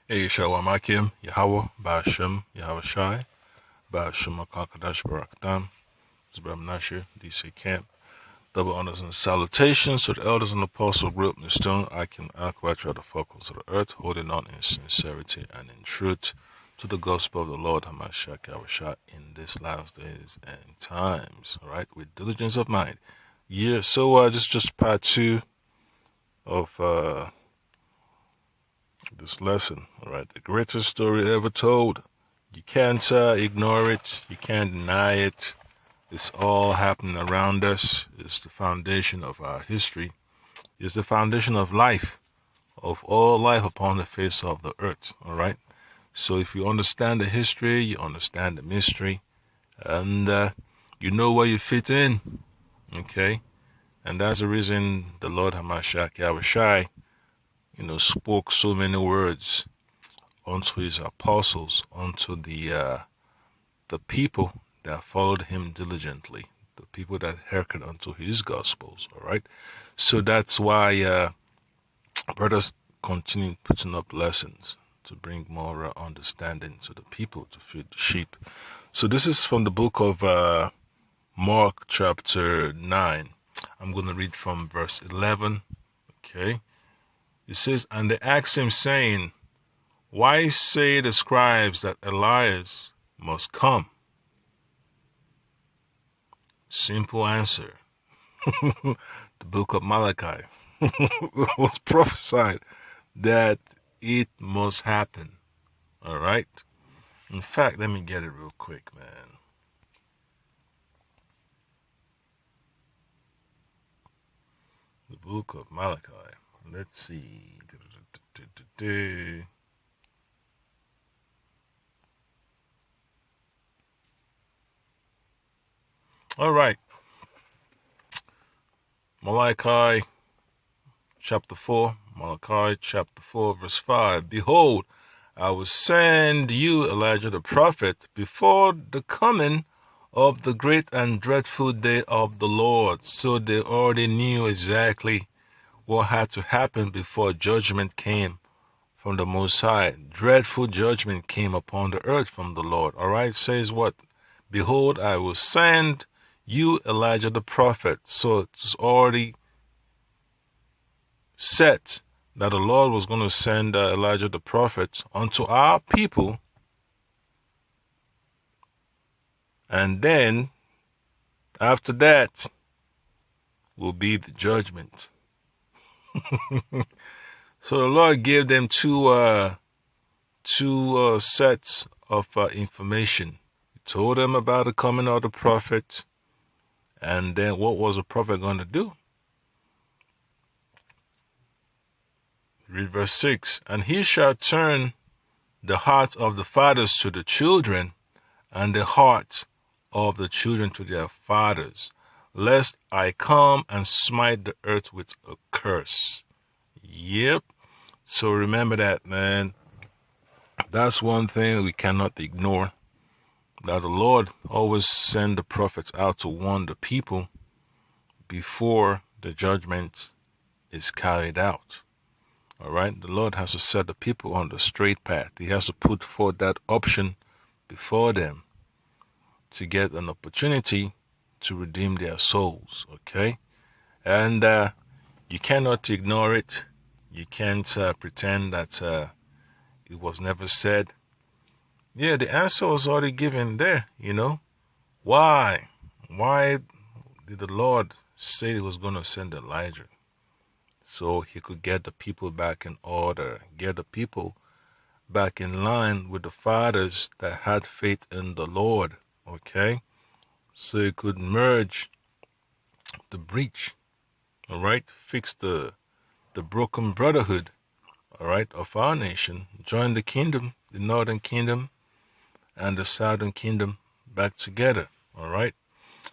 Hey, Shalom Akim, Yahweh, Ba'ashem, Yahweh Shai, Ba'ashem Akakadash Barakdam, Zebram Nashir, DC Camp. Double honors and salutations to the elders and apostle group in the stone, Akim Akwatra, the focus of the earth, holding on in sincerity and in truth to the gospel of the Lord Hamashiach Yahweh Shai in these last days and times, all right, with diligence of mind. Yeah, so this is just part two of this lesson, all right, the greatest story ever told. You can't ignore it. You can't deny it. It's all happening around us. It's the foundation of our history. It's the foundation of life, of all life upon the face of the earth. All right. So if you understand the history, you understand the mystery, and you know where you fit in. Okay. And that's the reason the Lord Hamashiach Yahweh Shai, spoke so many words unto his apostles, unto the people that followed him diligently, the people that hearkened unto his gospels. All right. So that's why brothers continue putting up lessons to bring more understanding to the people, to feed the sheep. So this is from the book of Mark chapter 9. I'm going to read from verse 11. Okay. It says, "And they asked him, saying, Why say the scribes that Elias must come?" Simple answer. The book of Malachi was prophesied that it must happen. All right. In fact, let me get it real quick, man. The book of Malachi. Let's see. All right. Malachi chapter 4. Malachi chapter 4, verse 5. "Behold, I will send you Elijah the prophet before the coming of the great and dreadful day of the Lord." So they already knew exactly what had to happen before judgment came from the Most High. Dreadful judgment came upon the earth from the Lord. All right, it says what? "Behold, I will send you Elijah the prophet." So it's already set that the Lord was going to send Elijah the prophet unto our people. And then after that will be the judgment. So the Lord gave them two sets of information. He told them about the coming of the prophet, and then what was the prophet going to do? Read verse 6. "And he shall turn the hearts of the fathers to the children, and the hearts of the children to their fathers, lest I come and smite the earth with a curse." Yep. So remember that, man. That's one thing we cannot ignore. That the Lord always send the prophets out to warn the people before the judgment is carried out. All right. The Lord has to set the people on the straight path. He has to put forth that option before them to get an opportunity to redeem their souls. Okay. And you cannot ignore it. You can't pretend that it was never said. Yeah, the answer was already given there, Why? Why did the Lord say he was going to send Elijah? So he could get the people back in order, get the people back in line with the fathers that had faith in the Lord, okay? So he could merge the breach, all right? Fix the broken brotherhood, all right, of our nation, join the kingdom, the northern kingdom and the southern kingdom back together, all right?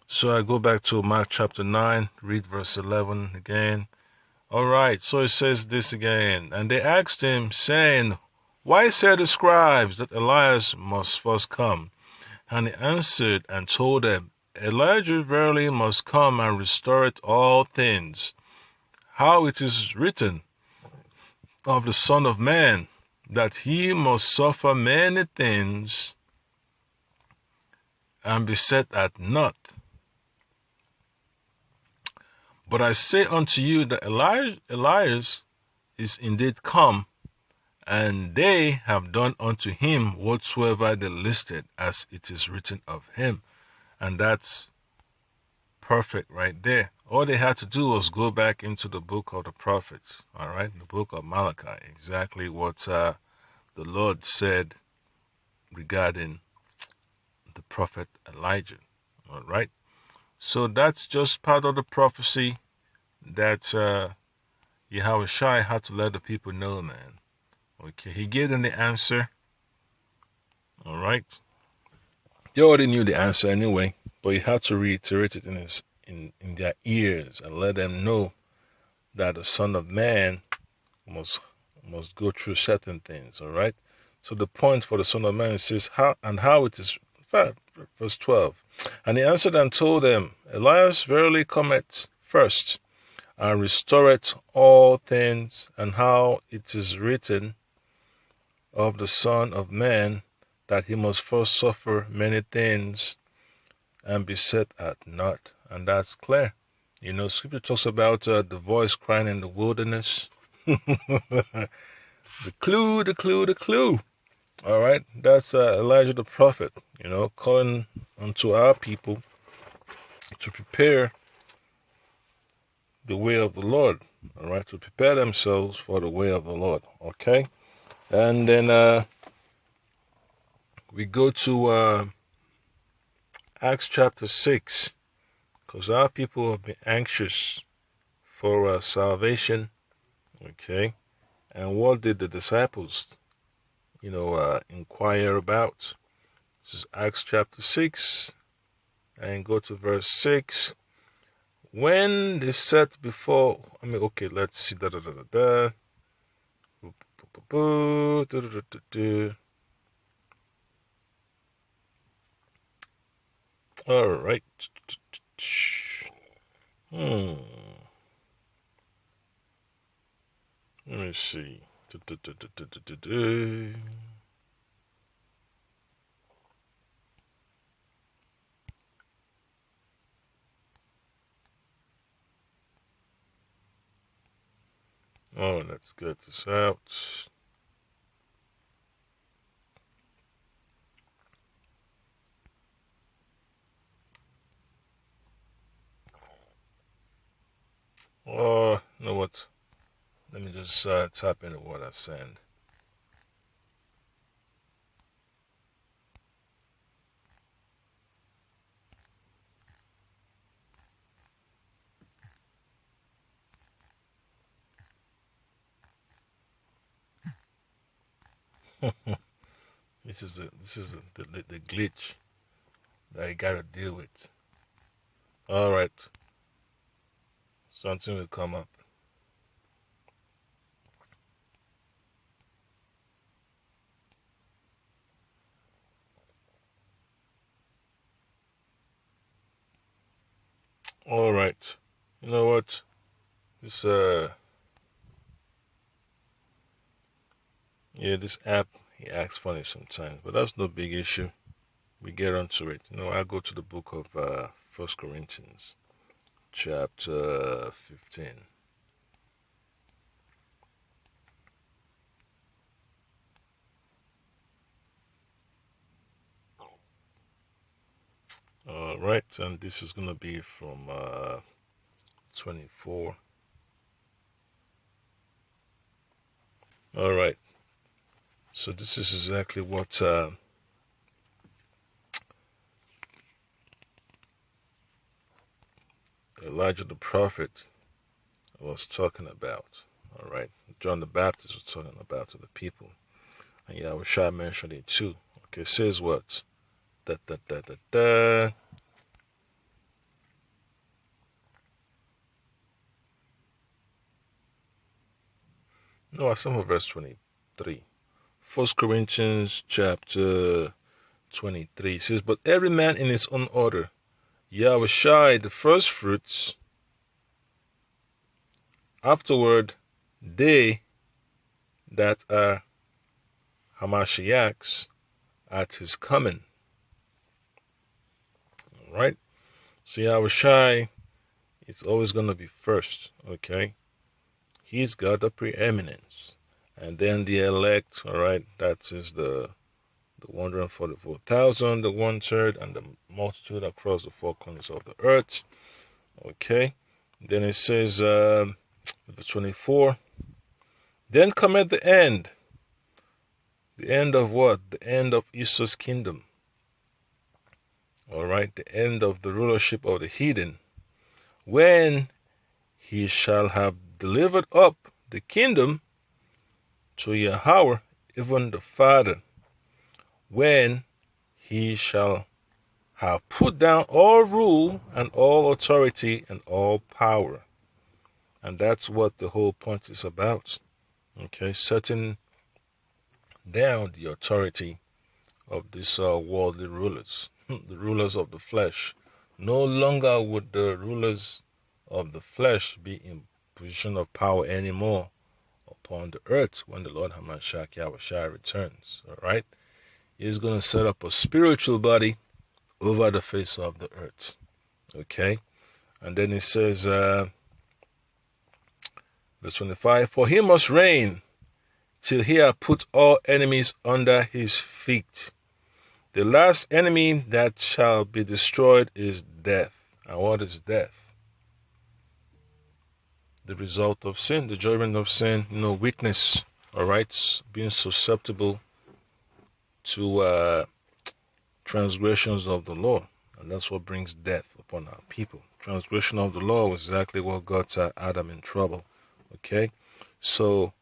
So I go back to Mark chapter 9, read verse 11 again. All right, so it says this again. "And they asked him, saying, Why say the scribes that Elias must first come? And he answered and told them, Elijah verily must come and restore all things. How it is written of the Son of Man, that he must suffer many things and be set at naught. But I say unto you that Elias is indeed come, and they have done unto him whatsoever they listed, as it is written of him. And that's perfect right there. All they had to do was go back into the book of the prophets, all right, the book of Malachi, exactly what the Lord said regarding the prophet Elijah, all right. So that's just part of the prophecy that Yahweh Shai had to let the people know, man. Okay, he gave them the answer, all right. They already knew the answer anyway, but he had to reiterate it in their ears and let them know that the Son of Man must go through certain things, all right. So the point for the Son of Man says how it is. Verse 12. And he answered and told them, Elias verily cometh first, and restoreth all things, and how it is written of the Son of Man, that he must first suffer many things and be set at naught. And that's clear. You know, Scripture talks about the voice crying in the wilderness. The clue. All right, that's Elijah the prophet, you know, calling unto our people to prepare the way of the Lord, all right, to prepare themselves for the way of the Lord, okay? And then we go to Acts chapter 6, because our people have been anxious for salvation, okay? And what did the disciples, inquire about? This is Acts chapter 6, and go to verse 6. When they set before, let's see, All right. Let me see. Oh, let's get this out. Oh, you know what? Let me just tap into what I send. This is the glitch that I gotta deal with. All right, something will come up. All right, you know what? This this app, he acts funny sometimes, but that's no big issue. We get onto it. I go to the book of 1 Corinthians, chapter 15. All right, and this is going to be from 24. All right, so this is exactly what Elijah the prophet was talking about. All right, John the Baptist was talking about to the people, and Yahweh Shai mentioned it too. Okay, it says what? Da da da da da. No, I saw verse 23. 1 Corinthians chapter 23 says, but every man in his own order, Yahweh Shai the first fruits, afterward they that are Hamashiachs at his coming. All right? So Yahushai is always going to be first, okay? He's got the preeminence. And then the elect, all right, that is the 144,000, the 1/3, and the multitude across the four corners of the earth. Okay. Then it says, verse 24, then cometh the end. The end of what? The end of Esau's kingdom. All right. The end of the rulership of the heathen. When he shall have delivered up the kingdom to Yahweh, even the Father. When he shall have put down all rule and all authority and all power. And that's what the whole point is about. Okay, setting down the authority of these worldly rulers, the rulers of the flesh. No longer would the rulers of the flesh be in position of power anymore upon the earth when the Lord Hamashiach Yahushua returns. All right, he's going to set up a spiritual body over the face of the earth. Okay, and then it says, verse 25, for he must reign till he hath put all enemies under his feet. The last enemy that shall be destroyed is death. And what is death? The result of sin, the judgment of sin, weakness, all right, being susceptible to transgressions of the law. And that's what brings death upon our people. Transgression of the law was exactly what got Adam in trouble. Okay? So,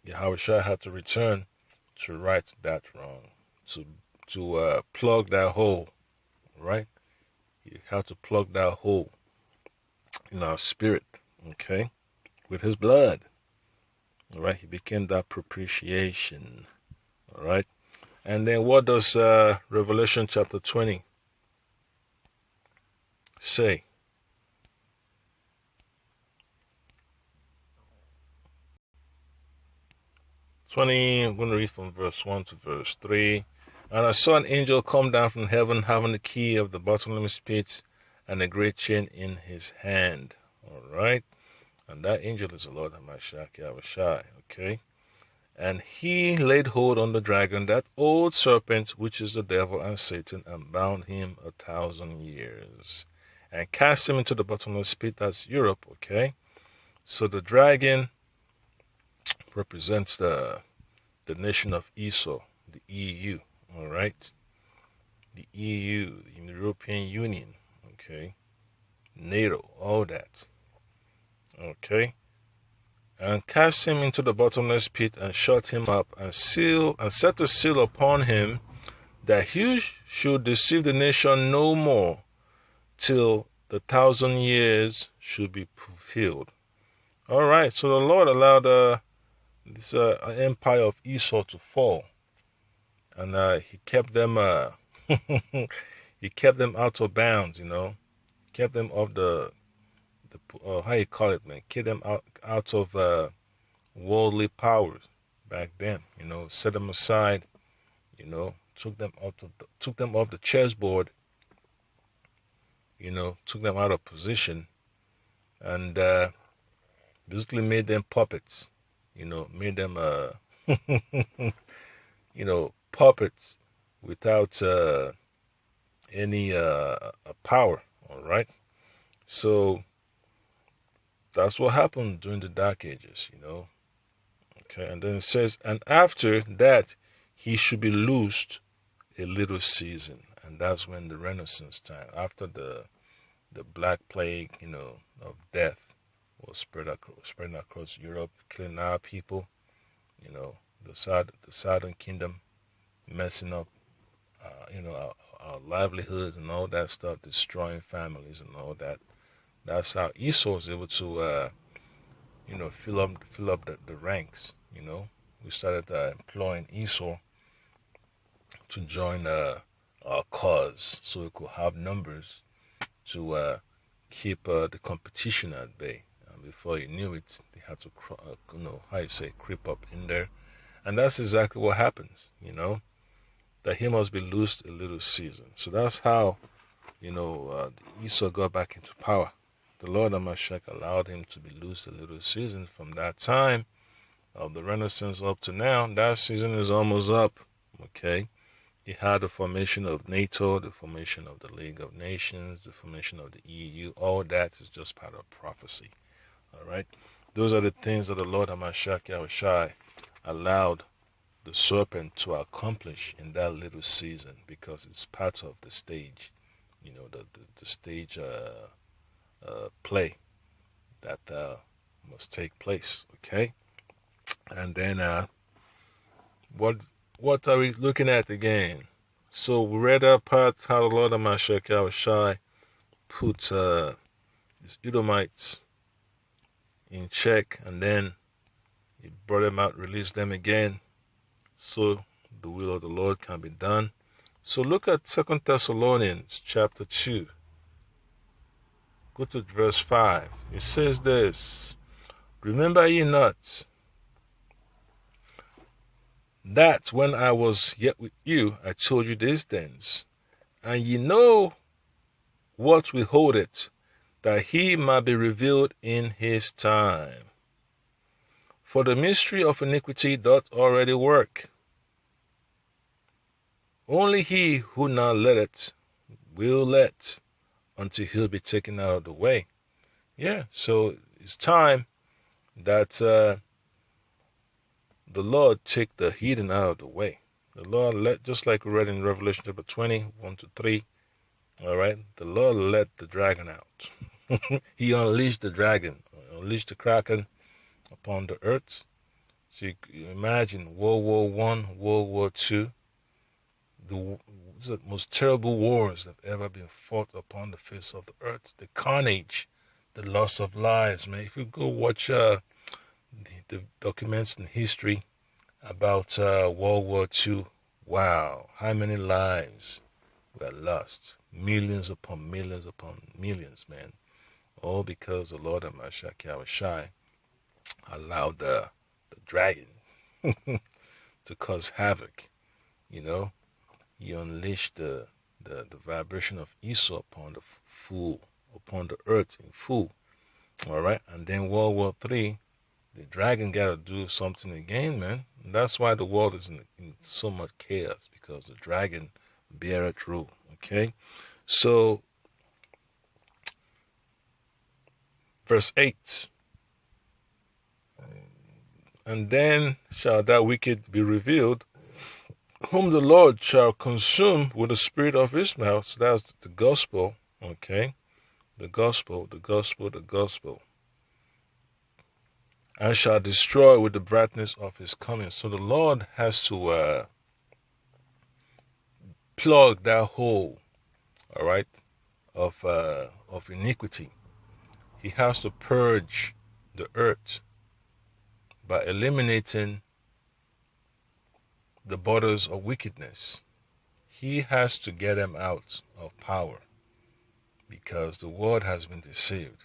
Yahushua had to return to right that wrong, to plug that hole, right? He had to plug that hole in our spirit, okay, with his blood. All right, he became that propitiation. All right, and then what does Revelation chapter 20 say? 20, I'm going to read from verse 1 to verse 3. And I saw an angel come down from heaven, having the key of the bottomless pit and a great chain in his hand. All right. And that angel is the Lord Hamashiach Yahushai. Okay. And he laid hold on the dragon, that old serpent, which is the devil and Satan, and bound him 1,000 years. And cast him into the bottomless pit. That's Europe. Okay. So the dragon represents the nation of Esau, the EU, all right? The EU, the European Union, okay? NATO, all that, okay? And cast him into the bottomless pit and shut him up and set a seal upon him, that he should deceive the nation no more till the 1,000 years should be fulfilled. All right, so the Lord allowed this empire of Esau to fall, and he kept them he kept them out of bounds, kept them off the how you call it, man, kept them out of worldly powers back then, set them aside, took them off the chessboard, took them out of position, and basically made them puppets, made them puppets without any power. All right, so that's what happened during the Dark Ages, okay. And then it says, and after that he should be loosed a little season, and that's when the Renaissance time, after the Black Plague, of death, was spreading across Europe, killing our people, the Southern Kingdom, messing up, our livelihoods and all that stuff, destroying families and all that. That's how Esau was able to, fill up the ranks. We started employing Esau to join our cause, so we could have numbers to keep the competition at bay. And before you knew it, they had to, creep up in there And that's exactly what happens, that he must be loosed a little season. So that's how, Esau got back into power. The Lord Amashek allowed him to be loosed a little season. From that time of the Renaissance up to now, that season is almost up. Okay. He had the formation of NATO, the formation of the League of Nations, the formation of the EU. All that is just part of prophecy. All right. Those are the things that the Lord Amashak Yahushai allowed the serpent to accomplish in that little season, because it's part of the stage, the stage play that must take place. Okay. And then what are we looking at again? So we read that part, how the Lord Amashak Yahushai put these Edomites in check, and then he brought them out, released them again, so the will of the Lord can be done. So look at 2 Thessalonians chapter 2. Go to verse 5. It says this: Remember ye not that when I was yet with you, I told you these things, and ye know what withholdeth, that he might be revealed in his time. For the mystery of iniquity doth already work. Only he who now letteth will let until he'll be taken out of the way. Yeah, so it's time that the Lord take the heathen out of the way. The Lord let, just like we read in Revelation chapter 20, 1-3, all right, the Lord let the dragon out. He unleashed the dragon, unleashed the kraken upon the earth. So you imagine World War I, World War II, the most terrible wars that have ever been fought upon the face of the earth. The carnage, the loss of lives, man. If you go watch the documents in history about World War II, wow, how many lives were lost? Millions upon millions, man. All because the Lord Amashak Yahushai allowed the dragon to cause havoc. He unleashed the vibration of Esau upon the fool, upon the earth in full. All right, and then World War III, the dragon got to do something again, man. And that's why the world is in so much chaos, because the dragon beareth rule. Okay, so verse 8. And then shall that wicked be revealed, whom the Lord shall consume with the spirit of his mouth. So that's the gospel, okay? The gospel. And shall destroy with the brightness of his coming. So the Lord has to plug that hole, all right, of iniquity. He has to purge the earth by eliminating the borders of wickedness. He has to get them out of power, because the world has been deceived.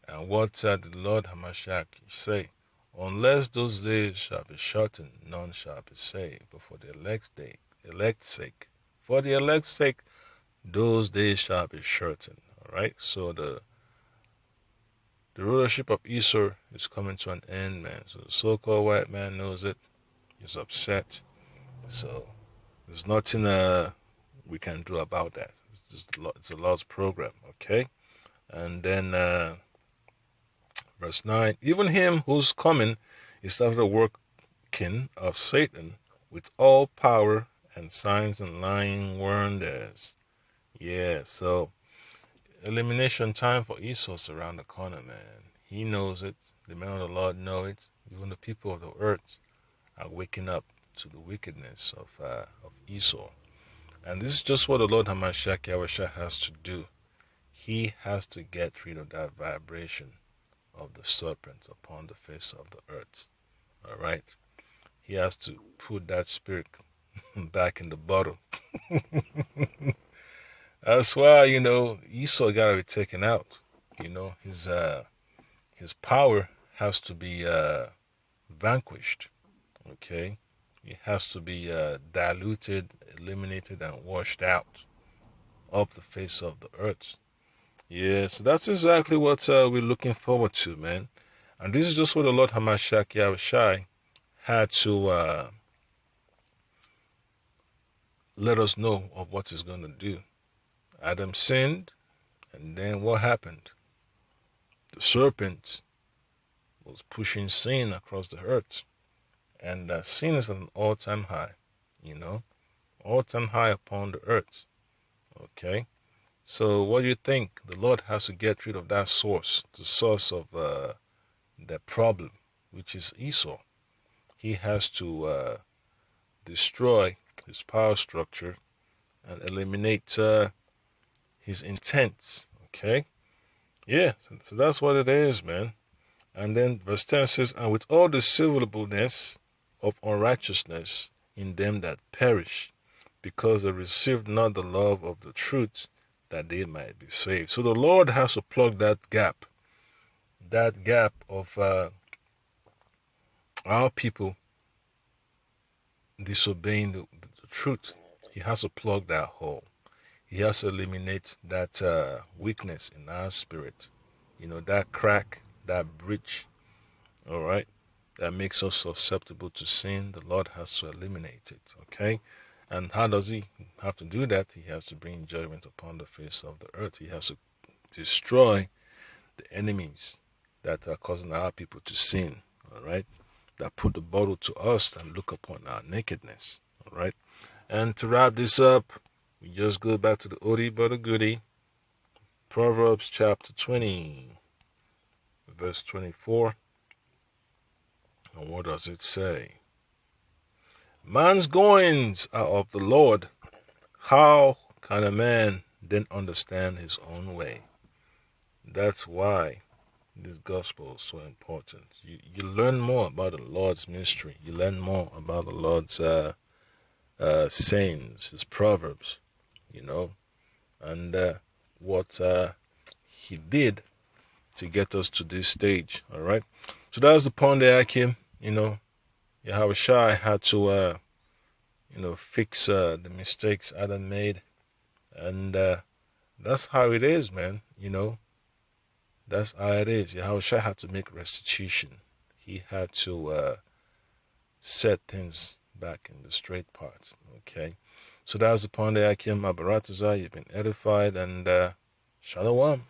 And what did the Lord Hamashiach say? Unless those days shall be shortened, none shall be saved. But for the elect's sake, those days shall be shortened. All right. So the rulership of Esau is coming to an end, man. So the so-called white man knows it. He's upset. So there's nothing we can do about that. It's a Lord's program. Okay. And then verse 9, even him whose coming is after the working of Satan with all power and signs and lying wonders. Yeah, so elimination time for Esau's around the corner, man. He knows it. The men of the Lord know it. Even the people of the earth are waking up to the wickedness of Esau. And this is just what the Lord Hamashiach Yahushua has to do. He has to get rid of that vibration of the serpent upon the face of the earth. All right? He has to put that spirit back in the bottle. That's why, Esau got to be taken out. His power has to be vanquished. Okay? It has to be diluted, eliminated, and washed out of the face of the earth. Yeah, so that's exactly what we're looking forward to, man. And this is just what the Lord Hamashiach Yahushai had to let us know of what he's going to do. Adam sinned, and then what happened? The serpent was pushing sin across the earth. And sin is at an all-time high, all-time high upon the earth. Okay? So what do you think? The Lord has to get rid of that source, the source of that problem, which is Esau. He has to destroy his power structure and eliminate his intents. Okay? Yeah, so that's what it is, man. And then verse 10 says, and with all the deceivableness of unrighteousness in them that perish, because they received not the love of the truth, that they might be saved. So the Lord has to plug that gap of our people disobeying the truth. He has to plug that hole. He has to eliminate that weakness in our spirit, that crack, that breach, all right, that makes us susceptible to sin. The Lord has to eliminate it, okay? And how does he have to do that? He has to bring judgment upon the face of the earth. He has to destroy the enemies that are causing our people to sin, all right? That put the bottle to us and look upon our nakedness, all right? And to wrap this up, we just go back to the oldie but a goodie. Proverbs chapter 20, verse 24. And what does it say? Man's goings are of the Lord. How can a man then understand his own way? That's why this gospel is so important. You learn more about the Lord's mystery. You learn more about the Lord's sayings, his proverbs, and what he did to get us to this stage. All right. So that's the point that I came. Yahushua had to fix the mistakes Adam made, and that's how it is, man. That's how it is. Yahushua had to make restitution. He had to set things back in the straight path. Okay, so that's the point that I came. Mabaratazah, you've been edified, and Shalom.